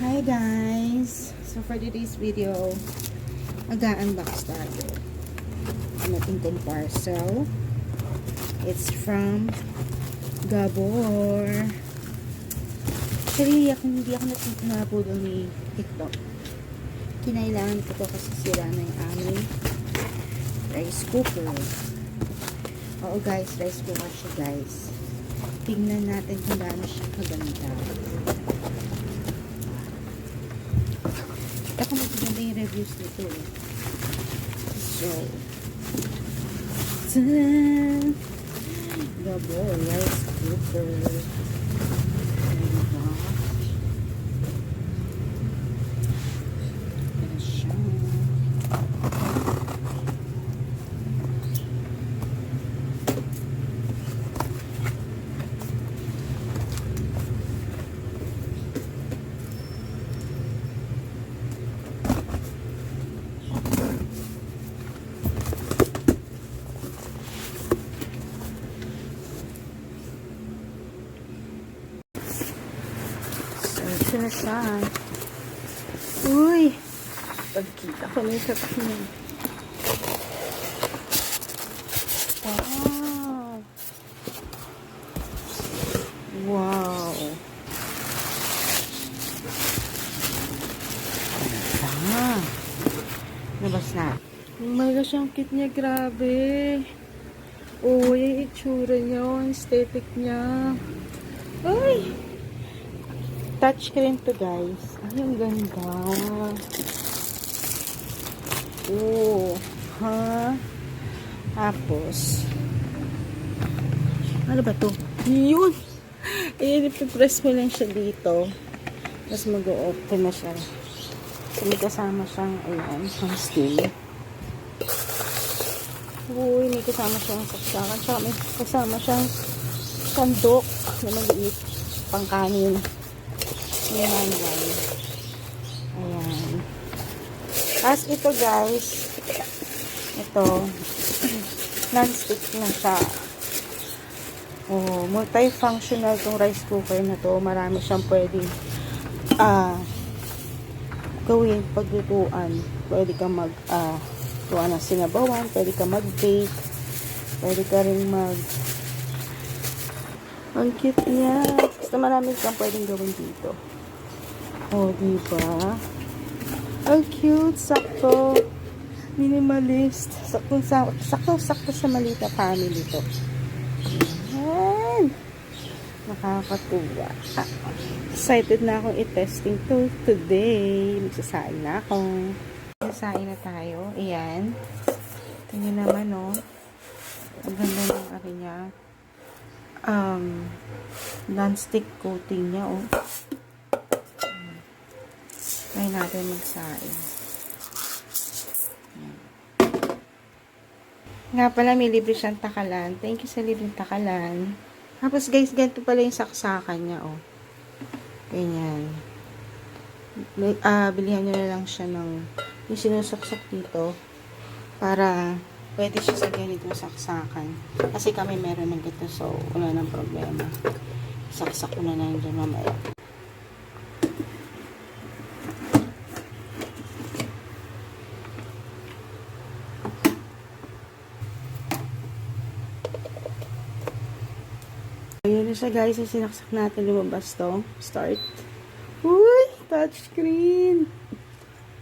Hi guys! So for today's video, mag-unbox tayo ang ating kong parcel. It's from Gabor. Actually, hindi ako natapudol ni TikTok. Kinailangan ko to kasi sira na yung aming rice cooker. Oo guys, rice cooker siya guys. Tingnan natin kung gaano siya kaganda. Ako magaganda yung reviews nito eh. So, tada! Gabor rice cooker. Diba? Ayan siya. Ito na siya. Uy! Pagkita ko na yung tatak niya. Wow! Wow! Ah! Nabas na. Oh my gosh, ang cute niya. Grabe! Oh, yung itsura niya. Yung aesthetic niya. Uy! Touchscreen to guys. Ay, ang ganda. Oh, ha? Tapos, ano ba to? Yun! Ayan, ipipress mo lang siya dito. Tapos mag-o-open na siya. So, may kasama siyang, ayan, pang steel. Uy, may kasama siyang saksakan. Tsaka may kasama siyang sandok na maliit. Pang kanin. Yung manual. Ayan. As ito guys, ito, non-stick na siya. Oh, multi-functional tong rice cooker na to. Marami siyang pwedeng gawin paglutuan. Pwede ka tuwa ng sinabawan, pwede ka mag-bake, pwede ka rin ang cute niya. Basta marami kang pwedeng gawin dito. Oh, diba? Ang cute, sakto. Minimalist. Sakto sa malita family to. Ayan. Nakakatuwa. Excited na akong i-testing to today. Magsasain na ako. Magsasain na tayo. Ayan. Tingnan naman, oh. Ang ganda ng ano niya. Non-stick coating niya, oh. Try natin magsain. Nga pala, may libre siyang takalan. Thank you sa libreng takalan. Tapos, guys, ganito pala yung saksakan niya, oh. Ganyan. Bilihan nyo na lang siya ng yung sinusaksak dito para pwede siya sa ganitong saksakan. Kasi kami meron ng gito, so wala nang problema. Saksak ko na lang dyan mamaya. Ayun na siya guys, yung sinaksak natin lumabas to. Start. Uy! Touchscreen!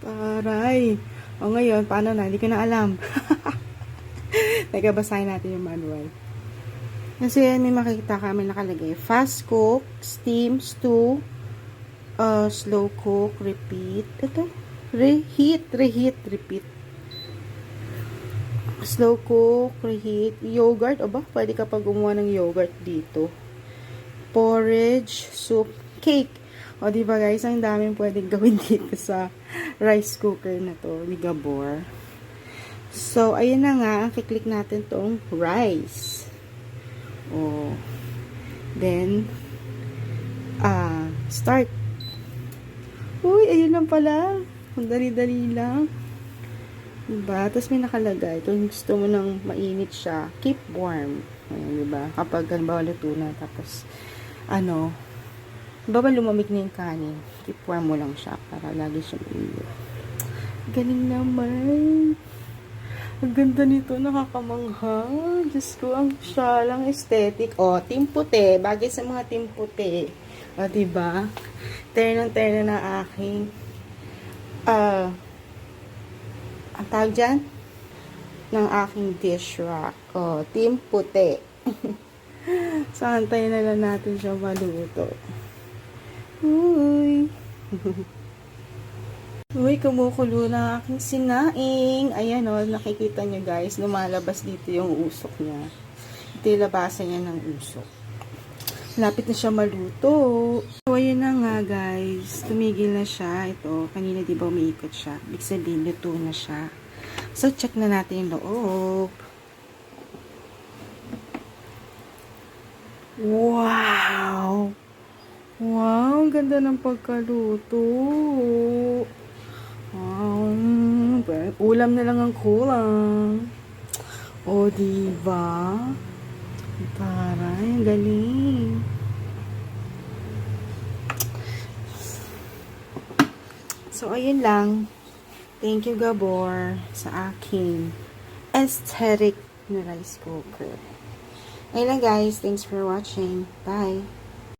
Taray! O ngayon, paano na? Hindi ko na alam. Nagkabasahin natin yung manual. Kasi may makikita kami nakalagay. Fast cook, steam, stew, slow cook, repeat. Ito? Reheat, repeat. Slow cook, reheat, yogurt. O ba? Pwede ka pa gumawa ng yogurt dito. Porridge, soup, cake. O diba guys, ang daming pwedeng gawin dito sa rice cooker na to ni Gabor. So, ayun na nga, ang kiklik natin tong rice. O, then, start. Uy, ayun lang pala. Ang dali-dali lang. Diba? Tapos may nakalagay. Kung gusto mo nang mainit siya, keep warm. Ayan, diba? Kapag halimbawa luto na, tapos, Baba lumamig na yung kanin. Keep warm mo lang siya para lagi siyang init. Galing naman. Ang ganda nito, nakakamangha. Diyos ko, ang syalang aesthetic. O, team puti. Bagay sa mga team puti. O, diba? Ternang-terna na aking ang tawag dyan? Ng aking dish rack. O, team puti. So, antayin na lang natin siya maluto. Uy! Uy, kumukulo na aking sinaing. Ayan o, nakikita nyo guys, lumalabas dito yung usok niya. Ito yung labasan niya ng usok. Lapit na siya maluto. So, ayun na nga guys. Tumigil na siya. Ito, kanina di ba umiikot siya. Ibig sabihin, luto na siya. So, check na natin yung loob. Wow! Wow, ang ganda ng pagkaluto. Wow, ulam na lang ang kulang. O, diba? Taray, ang galing. So, ayun lang. Thank you, Gabor, sa aking aesthetic na rice cooker. Ayun lang, guys. Thanks for watching. Bye.